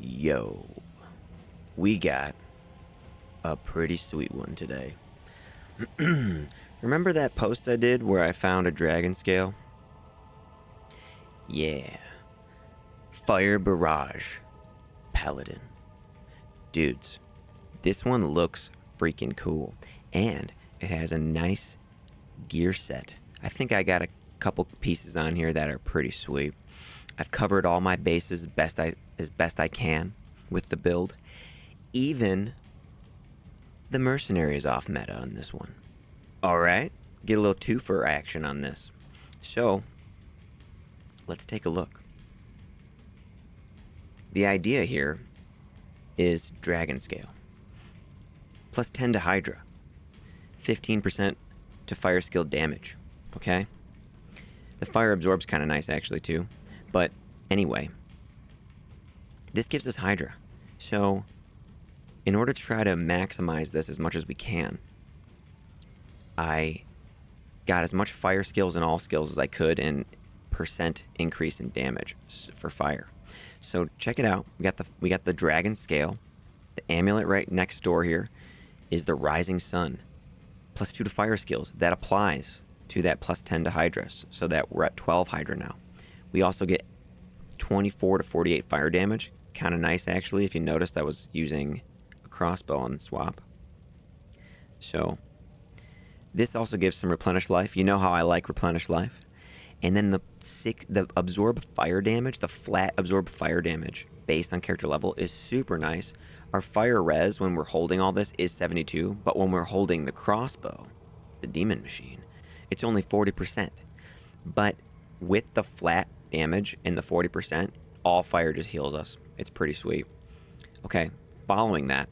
Yo, we got a pretty sweet one today. Remember that post I did where I found a dragon scale? Yeah. Fire Barrage. Paladin. Dudes, this one looks freaking cool. And it has a nice gear set. I think I got a couple pieces on here that are pretty sweet. I've covered all my bases as best I can with the build. Even the mercenary is off meta on this one. Alright, get a little twofer action on this. So, let's take a look. The idea here is dragon scale. Plus 10 to Hydra. 15% to fire skill damage. Okay? The fire absorb's kind of nice actually too. But anyway, this gives us Hydra. So, in order to try to maximize this as much as we can, I got as much fire skills and all skills as I could and percent increase in damage for fire. So check it out. We got the dragon scale. The amulet right next door here is the rising sun. Plus 2 to fire skills. That applies to that plus 10 to Hydra. So that we're at 12 Hydra now. We also get 24 to 48 fire damage. Kind of nice actually. If you noticed, I was using a crossbow on the swap. So this also gives some replenish life. You know how I like replenish life. And then the absorb fire damage, the flat absorb fire damage based on character level is super nice. Our fire res when we're holding all this is 72, but when we're holding the crossbow, the demon machine, it's only 40%. But with the flat damage and the 40%, all fire just heals us. It's pretty sweet. Okay, following that,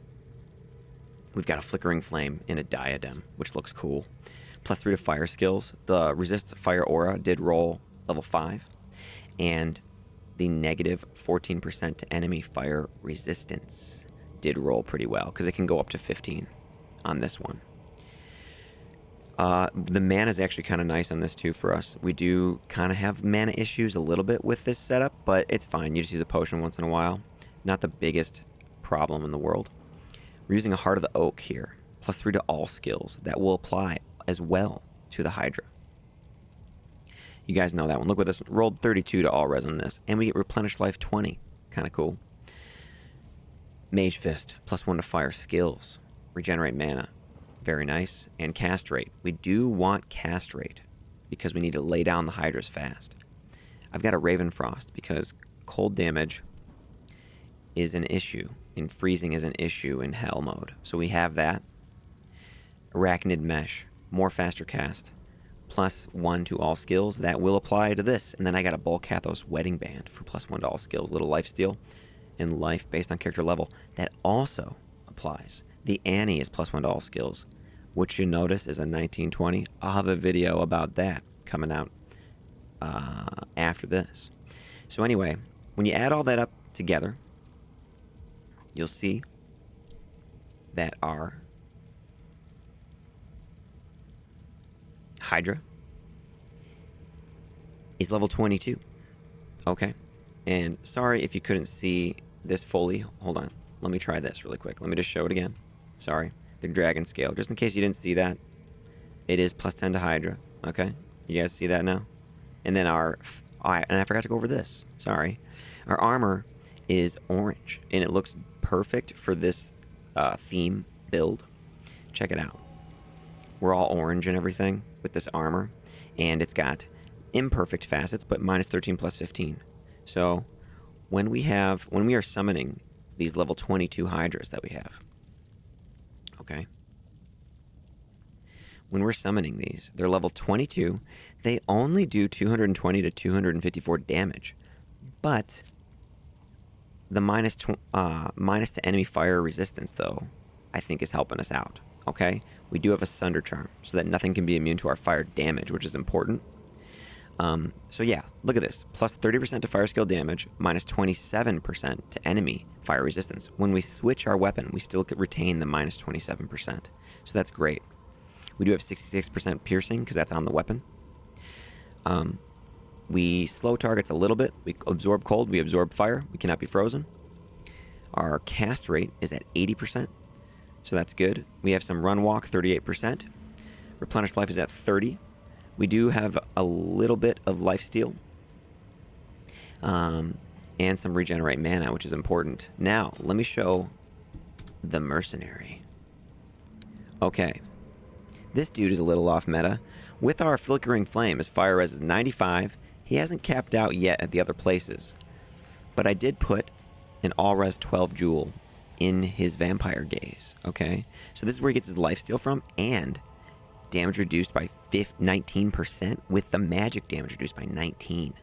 we've got a flickering flame in a diadem, which looks cool. Plus 3 to fire skills. The resist fire aura did roll level 5. And the negative 14% to enemy fire resistance did roll pretty well, because it can go up to 15 on this one. The mana is actually kind of nice on this too for us. We do kind of have mana issues a little bit with this setup, but it's fine. You just use a potion once in a while. Not the biggest problem in the world. We're using a Heart of the Oak here. Plus 3 to all skills. That will apply as well to the Hydra. You guys know that one. Look what this rolled 32 to all res on this. And we get replenished life 20. Kind of cool. Mage Fist. Plus 1 to fire skills. Regenerate mana. Very nice. And cast rate. We do want cast rate because we need to lay down the Hydras fast. I've got a Raven Frost because cold damage is an issue. And freezing is an issue in Hell mode. So we have that. Arachnid Mesh. More faster cast. Plus 1 to all skills. That will apply to this. And then I got a Bolcathos Wedding Band for plus 1 to all skills. Little lifesteal and life based on character level. That also applies. The Annie is plus 1 to all skills, which you notice is a 1920. I'll have a video about that coming out after this. So anyway, when you add all that up together, you'll see that our Hydra is level 22. Okay. And sorry if you couldn't see this fully. Hold on. Let me try this really quick. Let me just show it again. Sorry. The dragon scale. Just in case you didn't see that. It is plus 10 to Hydra. Okay. You guys see that now? And then and I forgot to go over this. Sorry. Our armor is orange. And it looks perfect for this theme build. Check it out. We're all orange and everything with this armor. And it's got imperfect facets, but minus 13 plus 15. So when we are summoning these level 22 Hydras that we have, okay? When we're summoning these, they're level 22. They only do 220 to 254 damage. But the minus to enemy fire resistance, though, I think is helping us out. Okay? We do have a Sunder Charm, so that nothing can be immune to our fire damage, which is important. So yeah, look at this. Plus 30% to fire skill damage, minus 27% to enemy fire resistance. When we switch our weapon, we still retain the minus 27%. So that's great. We do have 66% piercing, because that's on the weapon. We slow targets a little bit. We absorb cold, we absorb fire. We cannot be frozen. Our cast rate is at 80%, so that's good. We have some run walk, 38%. Replenish life is at 30. We do have a little bit of lifesteal, and some regenerate mana, which is important. Now, let me show the mercenary. Okay, this dude is a little off meta. With our flickering flame, his fire res is 95. He hasn't capped out yet at the other places, but I did put an all res 12 jewel in his vampire gaze. Okay, so this is where he gets his lifesteal from, and damage reduced by 19% with the magic damage reduced by 19.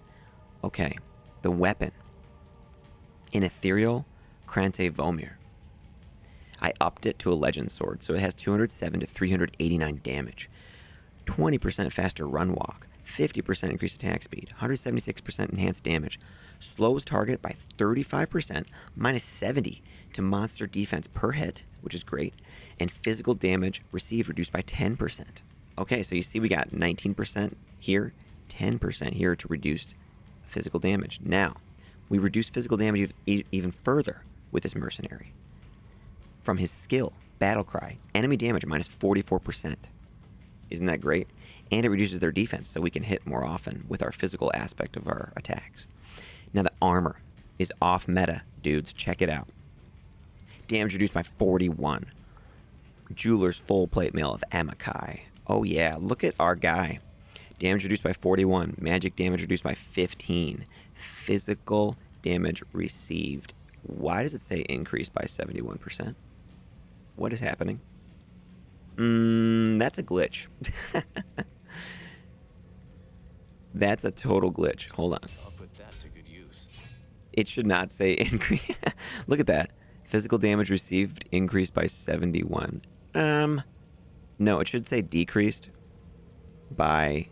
Okay, the weapon, an ethereal Krante Vomir. I upped it to a legend sword, so it has 207 to 389 damage, 20% faster run walk, 50% increased attack speed, 176% enhanced damage, slows target by 35%, minus 70 to monster defense per hit, which is great, and physical damage received reduced by 10%. Okay, so you see we got 19% here, 10% here to reduce physical damage. Now, we reduce physical damage even further with this mercenary. From his skill, Battle Cry, enemy damage minus 44%. Isn't that great? And it reduces their defense, so we can hit more often with our physical aspect of our attacks. Now the armor is off meta, dudes. Check it out. Damage reduced by 41. Jeweler's full plate mail of Amakai. Oh yeah, look at our guy. Damage reduced by 41. Magic damage reduced by 15. Physical damage received. Why does it say increased by 71%? What is happening? That's a glitch. That's a total glitch. Hold on. I'll put that to good use. It should not say increase. Look at that. Physical damage received increased by 71. No, it should say decreased by...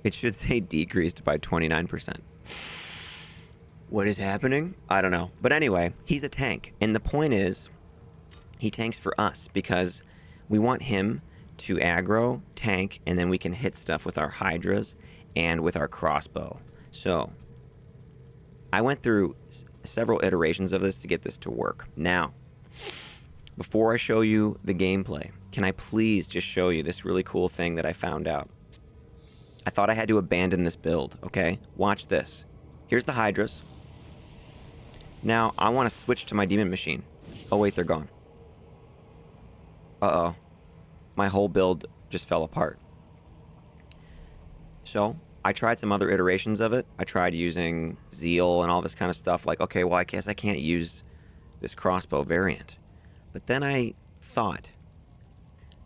It should say decreased by 29%. What is happening? I don't know. But anyway, he's a tank. And the point is, he tanks for us because we want him to aggro, tank, and then we can hit stuff with our hydras and with our crossbow. So, I went through several iterations of this to get this to work. Now, before I show you the gameplay, can I please just show you this really cool thing that I found out? I thought I had to abandon this build, okay? Watch this. Here's the hydras. Now, I want to switch to my demon machine. Oh wait, they're gone. Uh-oh. My whole build just fell apart. So, I tried some other iterations of it. I tried using zeal and all this kind of stuff. Like, okay, well, I guess I can't use this crossbow variant. But then I thought,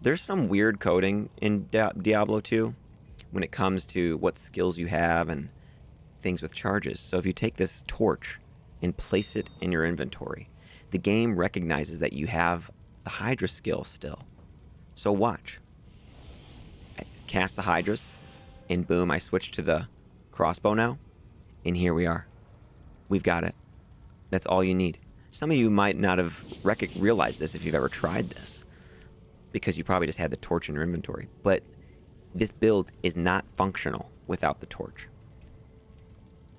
there's some weird coding in Diablo 2 when it comes to what skills you have and things with charges. So if you take this torch and place it in your inventory, the game recognizes that you have the Hydra skill still. So watch. I cast the Hydras, and boom, I switch to the crossbow now, and here we are. We've got it. That's all you need. Some of you might not have realized this if you've ever tried this, because you probably just had the torch in your inventory. But this build is not functional without the torch.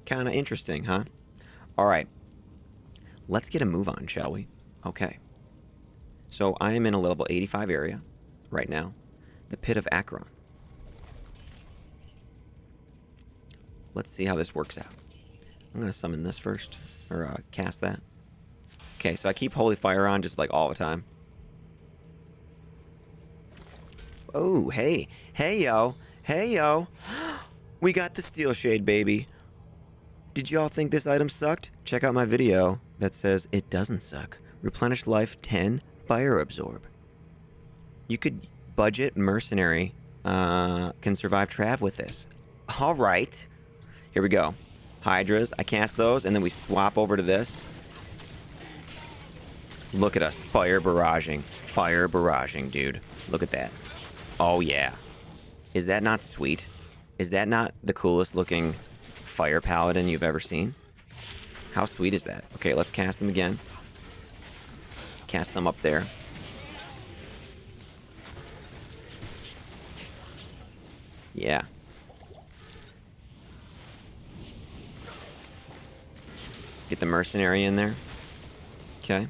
Kind of interesting, huh? All right. Let's get a move on, shall we? Okay. So I am in a level 85 area right now. The Pit of Acheron. Let's see how this works out. I'm going to summon this first, or cast that. Okay, so I keep Holy Fire on just like all the time. Oh, hey. Hey, yo. Hey, yo. We got the Steel Shade, baby. Did y'all think this item sucked? Check out my video that says it doesn't suck. Replenish life 10, fire absorb. You could budget mercenary, can survive Trav with this. All right. Here we go. Hydras, I cast those, and then we swap over to this. Look at us, fire barraging. Fire barraging, dude. Look at that. Oh, yeah. Is that not sweet? Is that not the coolest looking fire paladin you've ever seen? How sweet is that? Okay, let's cast them again. Cast some up there. Yeah. Get the mercenary in there. Okay.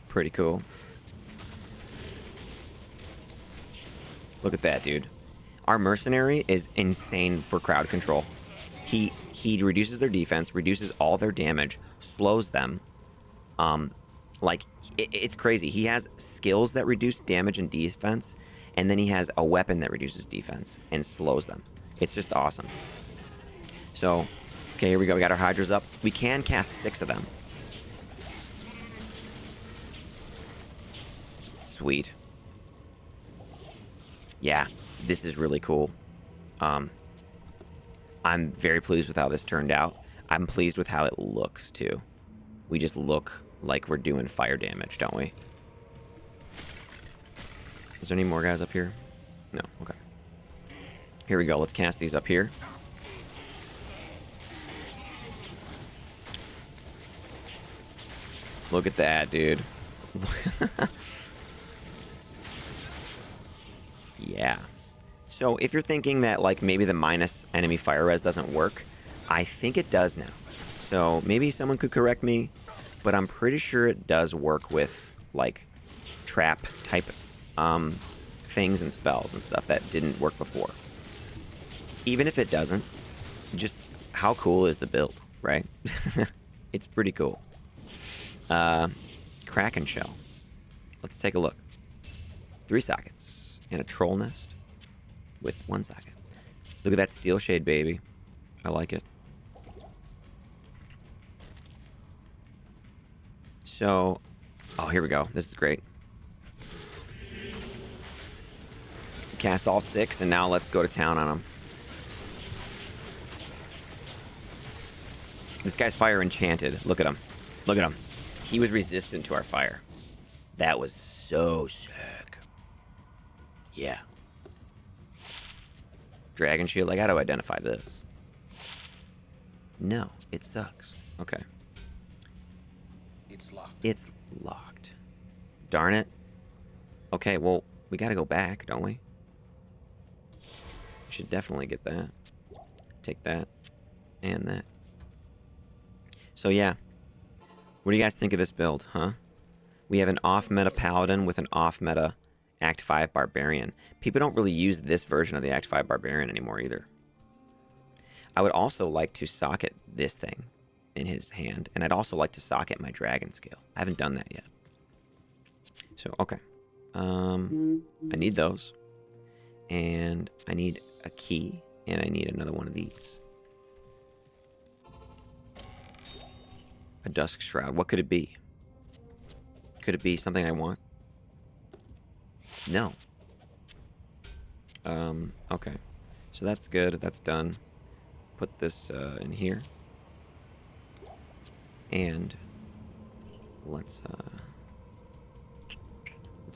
Pretty cool. Look at that, dude. Our mercenary is insane for crowd control. He reduces their defense, reduces all their damage, slows them. Like, it's crazy. He has skills that reduce damage and defense, and then he has a weapon that reduces defense and slows them. It's just awesome. So, okay, here we go. We got our Hydras up. We can cast 6 of them. Sweet. Yeah, this is really cool. I'm very pleased with how this turned out. I'm pleased with how it looks, too. We just look like we're doing fire damage, don't we? Is there any more guys up here? No, okay. Here we go. Let's cast these up here. Look at that, dude. Yeah. So if you're thinking that like maybe the minus enemy fire res doesn't work, I think it does now. So maybe someone could correct me, but I'm pretty sure it does work with like trap type things and spells and stuff that didn't work before. Even if it doesn't, just how cool is the build, right? It's pretty cool. Kraken shell. Let's take a look. 3 sockets and a troll nest with 1 socket. Look at that steel shade, baby. I like it. So, oh, here we go. This is great. Cast all 6, and now let's go to town on them. This guy's fire enchanted. Look at him. Look at him. He was resistant to our fire. That was so sick. Yeah. Dragon shield. Like, how do I identify this? No, it sucks. Okay. It's locked. It's locked. Darn it. Okay, well, we gotta go back, don't we? We should definitely get that. Take that. And that. So, yeah. What do you guys think of this build, huh? We have an off-meta Paladin with an off-meta Act 5 Barbarian. People don't really use this version of the Act 5 Barbarian anymore either. I would also like to socket this thing in his hand, and I'd also like to socket my Dragon Scale. I haven't done that yet. So, okay. I need those. And I need a key, and I need another one of these. A Dusk Shroud. What could it be? Could it be something I want? No. Okay. So that's good. That's done. Put this in here. And let's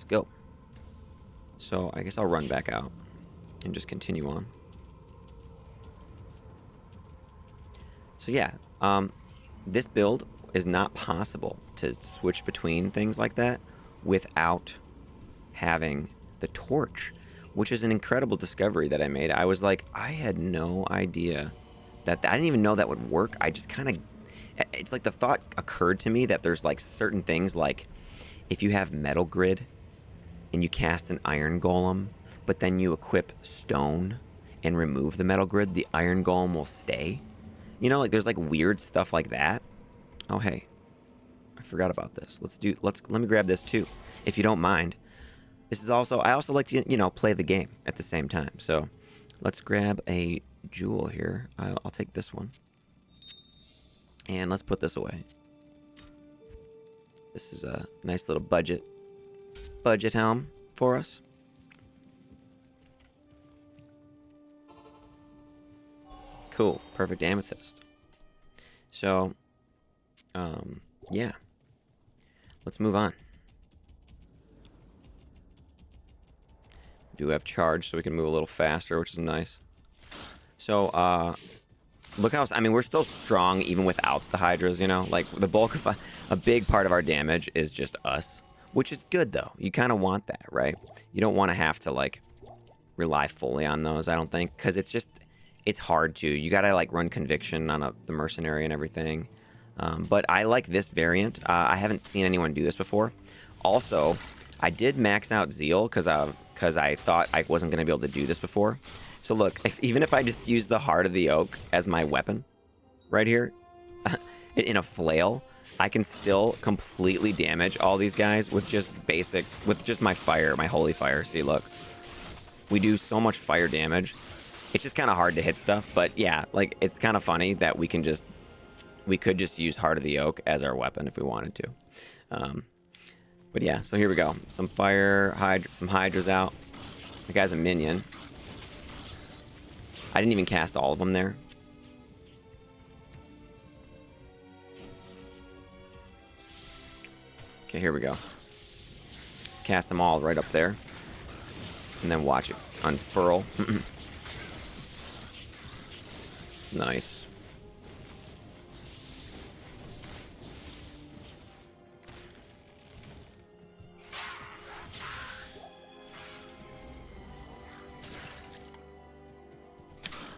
go. So I guess I'll run back out and just continue on. So yeah, this build is not possible to switch between things like that without having the torch, which is an incredible discovery that I made. I was like, I had no idea that I didn't even know that would work. I just kind of, it's like the thought occurred to me that there's like certain things like if you have metal grid and you cast an iron golem, but then you equip stone and remove the metal grid, the iron golem will stay. You know, like there's like weird stuff like that. Oh, hey, I forgot about this. Let me grab this too, if you don't mind. This is also, I also like to, you know, play the game at the same time. So let's grab a jewel here. I'll take this one. And let's put this away. This is a nice little budget helm for us. Cool, perfect amethyst. So, yeah. Let's move on. Do have charge so we can move a little faster, which is nice. So, look how, I mean, we're still strong even without the Hydras, you know? Like, the bulk of a big part of our damage is just us, which is good, though. You kind of want that, right? You don't want to have to, like, rely fully on those, I don't think, because it's just, it's hard to. You gotta, like, run conviction on the mercenary and everything. But I like this variant. I haven't seen anyone do this before. Also, I did max out zeal because I thought I wasn't going to be able to do this before. So look, even if I just use the Heart of the Oak as my weapon right here in a flail, I can still completely damage all these guys with just my fire, my holy fire. See, look. We do so much fire damage. It's just kind of hard to hit stuff, but yeah, like it's kind of funny that we could just use Heart of the Oak as our weapon if we wanted to. But yeah, so here we go. Some fire, some hydras out. The guy's a minion. I didn't even cast all of them there. Okay, here we go. Let's cast them all right up there. And then watch it unfurl. Nice.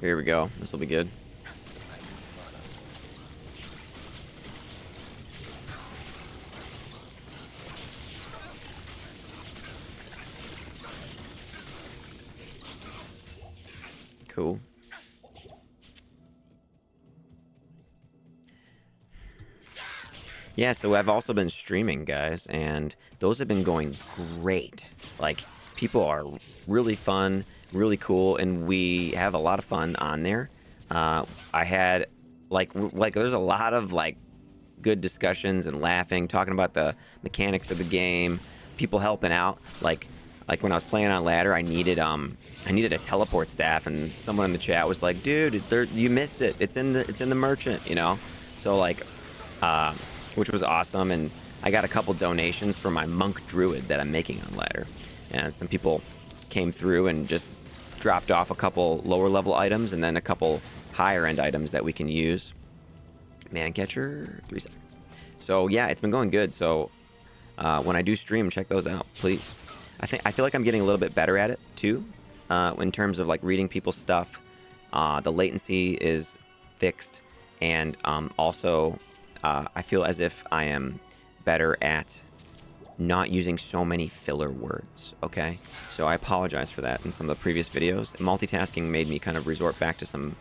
Here we go. This will be good. Cool. Yeah, so I've also been streaming, guys, and those have been going great. Like, people are really fun, really cool, and we have a lot of fun on there. I had, like there's a lot of, like, good discussions and laughing, talking about the mechanics of the game, people helping out. Like when I was playing on ladder, I needed a teleport staff, and someone in the chat was like, "Dude, you missed it. It's in the merchant," you know. So like, which was awesome, and I got a couple donations for my monk druid that I'm making on ladder, and some people came through and just dropped off a couple lower level items and then a couple higher end items that we can use. Man catcher, 3 seconds. So yeah, it's been going good. So when I do stream, check those out, please. I feel like I'm getting a little bit better at it too, in terms of like reading people's stuff. The latency is fixed, and also I feel as if I am better at not using so many filler words. Okay, so I apologize for that in some of the previous videos. Multitasking made me kind of resort back to some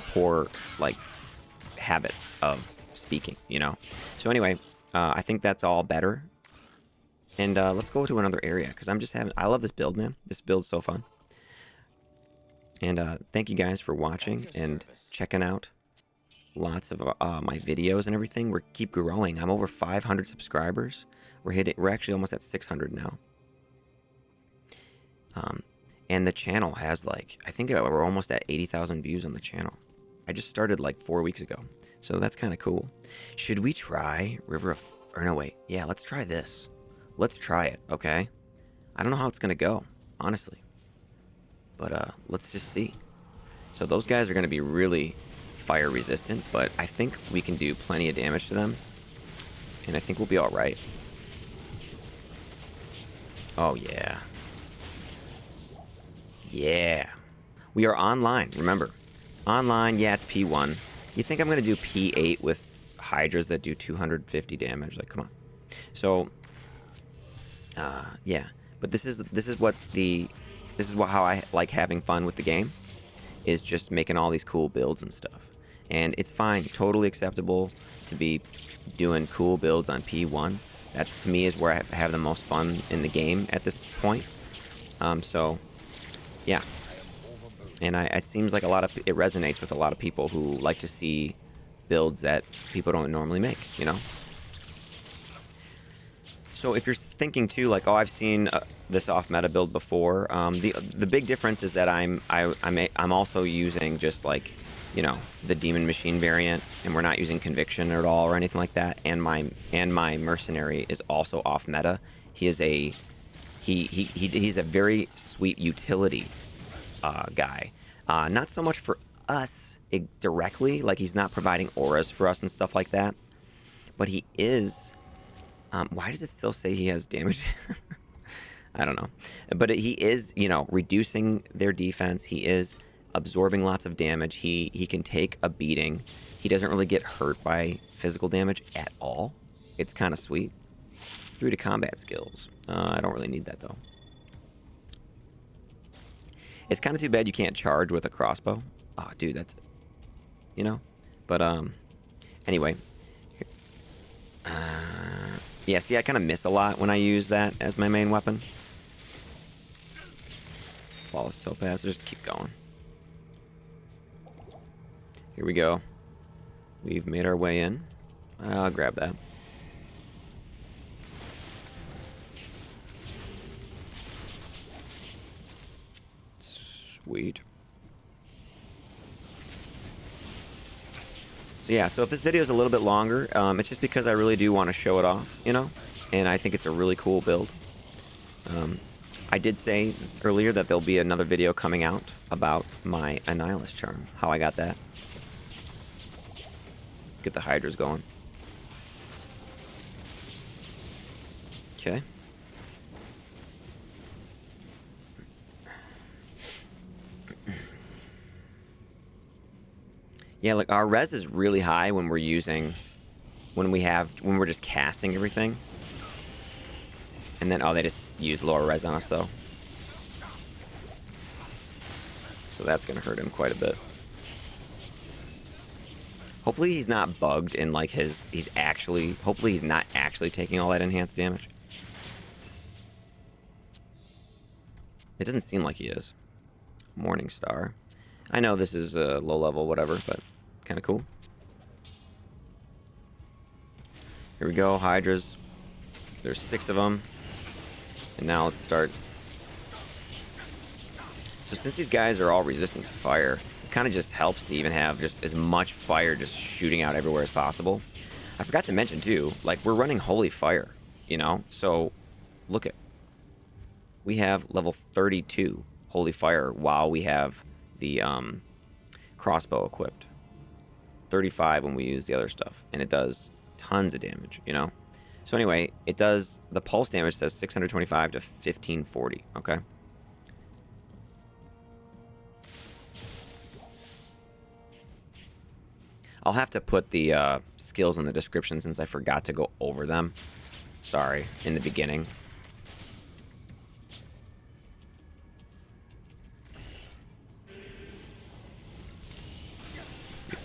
poor like habits of speaking, you know. So anyway, I think that's all better. And let's go to another area, because I love this build, man. This build's so fun. And thank you guys for watching and checking out lots of my videos and everything. We keep growing. I'm over 500 subscribers. We're actually almost at 600 now. And the channel has, like, I think we're almost at 80,000 views on the channel. I just started like 4 weeks ago, so that's kind of cool. Should we try no, wait. Yeah, let's try this. Let's try it, okay? I don't know how it's gonna go, honestly, but let's just see. So those guys are gonna be really fire resistant, but I think we can do plenty of damage to them, and I think we'll be all right. Oh yeah. Yeah. We are online, remember. Online, yeah, it's P1. You think I'm going to do P8 with hydras that do 250 damage? Like, come on. So, yeah. But this is how I like having fun with the game, is just making all these cool builds and stuff. And it's fine, totally acceptable to be doing cool builds on P1. That, to me, is where I have the most fun in the game at this point. So, yeah. And it seems like it resonates with a lot of people who like to see builds that people don't normally make, you know? So if you're thinking too, like, oh, I've seen this off-meta build before, the big difference is that I'm also using just, like, you know, the Demon Machine variant, and we're not using Conviction at all or anything like that. And my mercenary is also off-meta. He's a very sweet utility guy. Not so much for us directly, like he's not providing auras for us and stuff like that, but he is. Why does it still say he has damage? I don't know, but he is, you know, reducing their defense. He is absorbing lots of damage. He can take a beating. He doesn't really get hurt by physical damage at all. It's kind of sweet. 3 to combat skills. I don't really need that, though. It's kind of too bad you can't charge with a crossbow. Oh, dude, that's... You know? But, anyway. Yeah, see, I kind of miss a lot when I use that as my main weapon. Flawless topaz. Just keep going. Here we go. We've made our way in. I'll grab that. Sweet. So yeah, so if this video is a little bit longer, it's just because I really do want to show it off, you know? And I think it's a really cool build. I did say earlier that there'll be another video coming out about my Annihilus charm, how I got that. Get the Hydras going. Okay. Yeah, like our res is really high when we're using, when we're just casting everything. And then, oh, they just use lower res on us though. So that's gonna hurt him quite a bit. Hopefully he's not bugged in like hopefully he's not actually taking all that enhanced damage. It doesn't seem like he is. Morning Star. I know this is a low level, whatever, but kind of cool. Here we go, Hydras. There's 6 of them. And now let's start. So since these guys are all resistant to fire, it kind of just helps to even have just as much fire just shooting out everywhere as possible. I forgot to mention too, like we're running Holy Fire, you know? So look at, we have level 32 Holy Fire while we have the crossbow equipped. 35 when we use the other stuff, and it does tons of damage, you know? So anyway, it does, the pulse damage says 625 to 1540, okay? I'll have to put the skills in the description since I forgot to go over them. Sorry, in the beginning.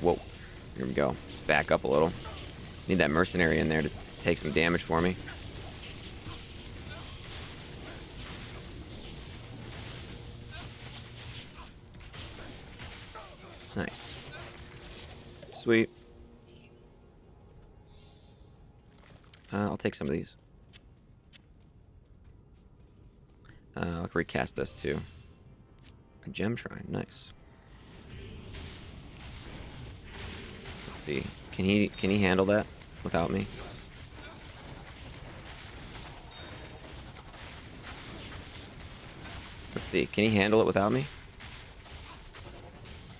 Whoa. Here we go. Let's back up a little. Need that mercenary in there to take some damage for me. Nice. Sweet. I'll take some of these. I'll recast this too. A gem shrine. Nice. Let's see. Can he handle that without me? Let's see. Can he handle it without me?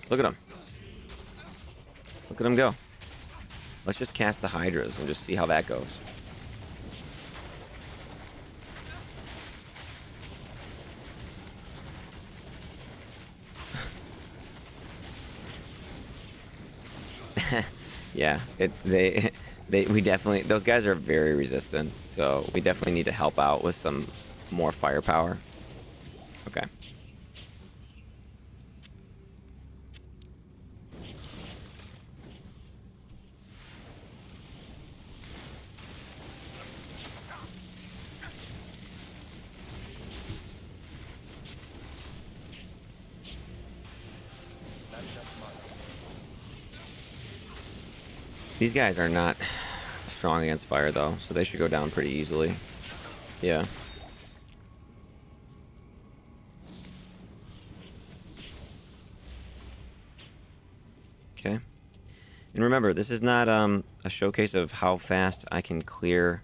Look at him. Look at him go. Let's just cast the Hydras and just see how that goes. Yeah, we definitely, those guys are very resistant, so we definitely need to help out with some more firepower. Okay. These guys are not strong against fire, though, so they should go down pretty easily. Yeah. Okay. And remember, this is not a showcase of how fast I can clear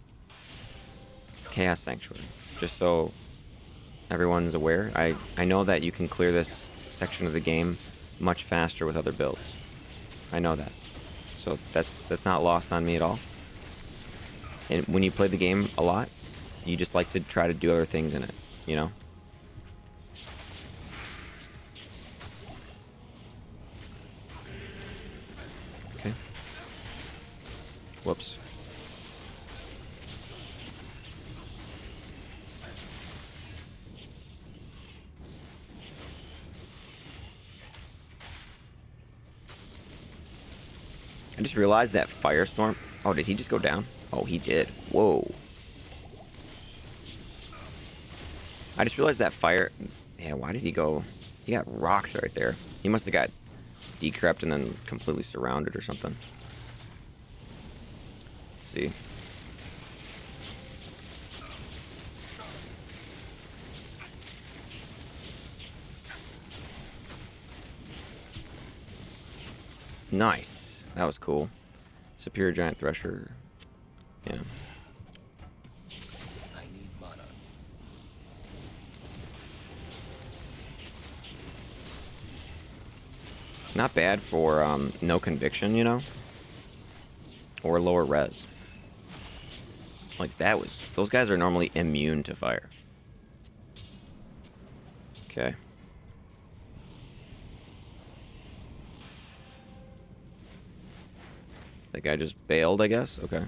Chaos Sanctuary. Just so everyone's aware. I know that you can clear this section of the game much faster with other builds. I know that. So that's not lost on me at all. And when you play the game a lot, you just like to try to do other things in it, you know? Okay. Whoops. I just realized that Firestorm... Oh, did he just go down? Oh, he did. Whoa. I just realized that fire... Yeah, why did he go... He got rocked right there. He must have got decrept and then completely surrounded or something. Let's see. Nice. That was cool. Superior Giant Thresher. Yeah. I need mana. Not bad for no conviction, you know? Or lower res. Like, that was... Those guys are normally immune to fire. Okay. That guy just bailed, I guess? Okay.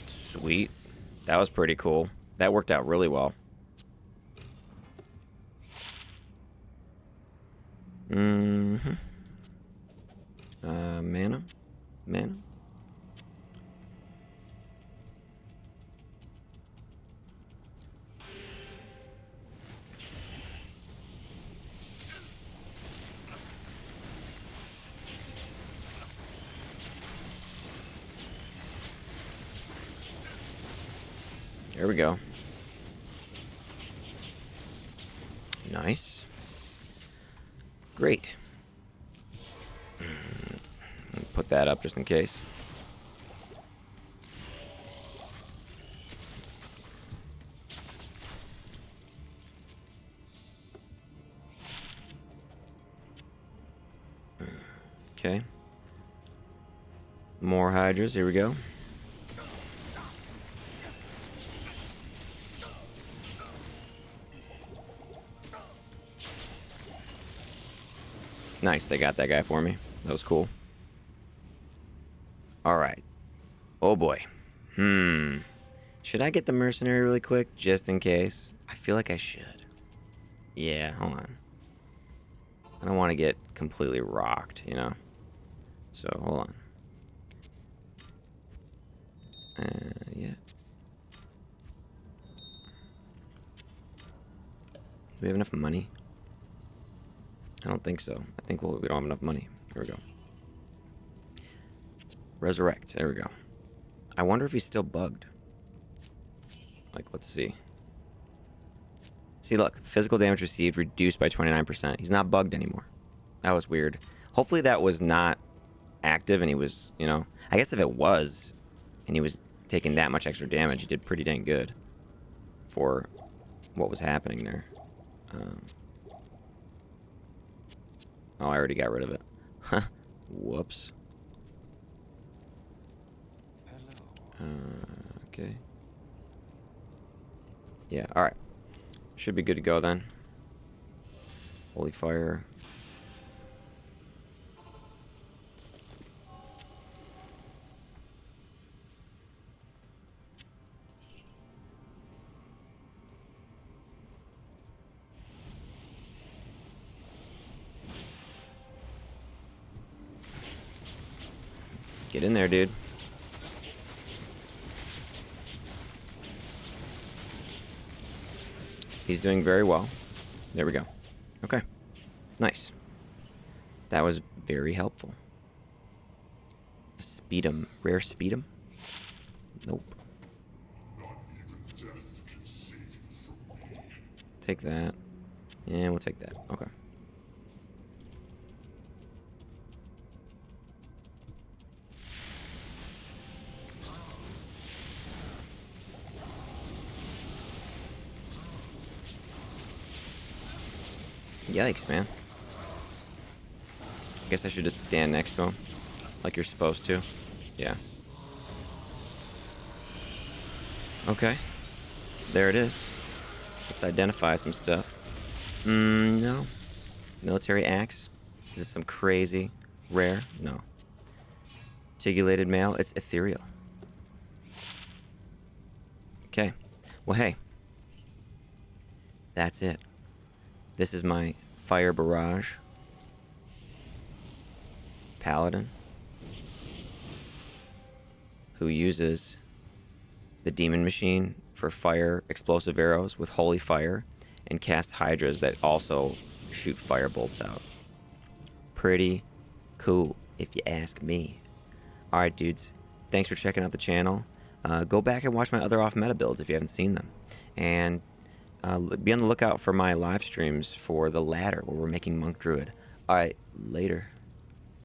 Sweet. That was pretty cool. That worked out really well. Mm-hmm. Mana? Mana? There we go. Nice. Great. Let's put that up just in case. Okay. More Hydras. Here we go. Nice, they got that guy for me. That was cool. Alright. Oh boy. Should I get the mercenary really quick, just in case? I feel like I should. Yeah, hold on. I don't want to get completely rocked, you know? So, hold on. Yeah. Do we have enough money? I don't think so. I think we don't have enough money. Here we go. Resurrect. There we go. I wonder if he's still bugged. Like, let's see. See, look. Physical damage received reduced by 29%. He's not bugged anymore. That was weird. Hopefully that was not active and he was, you know... I guess if it was, and he was taking that much extra damage, he did pretty dang good for what was happening there. Oh, I already got rid of it. Huh. Whoops. Okay. Yeah, alright. Should be good to go then. Holy fire. Get in there, dude. He's doing very well. There we go. Okay. Nice. That was very helpful. Speed him. Rare speed him? Nope. Take that. Yeah, we'll take that. Okay. Yikes, man. I guess I should just stand next to him. Like you're supposed to. Yeah. Okay. There it is. Let's identify some stuff. No. Military axe. Is this some crazy rare? No. Tigulated mail. It's ethereal. Okay. Well, hey. That's it. This is my fire barrage. Paladin. Who uses the demon machine for fire explosive arrows with holy fire and casts hydras that also shoot fire bolts out. Pretty cool, if you ask me. Alright, dudes. Thanks for checking out the channel. Go back and watch my other off-meta builds if you haven't seen them. And be on the lookout for my live streams for the ladder where we're making Monk Druid. Alright, later.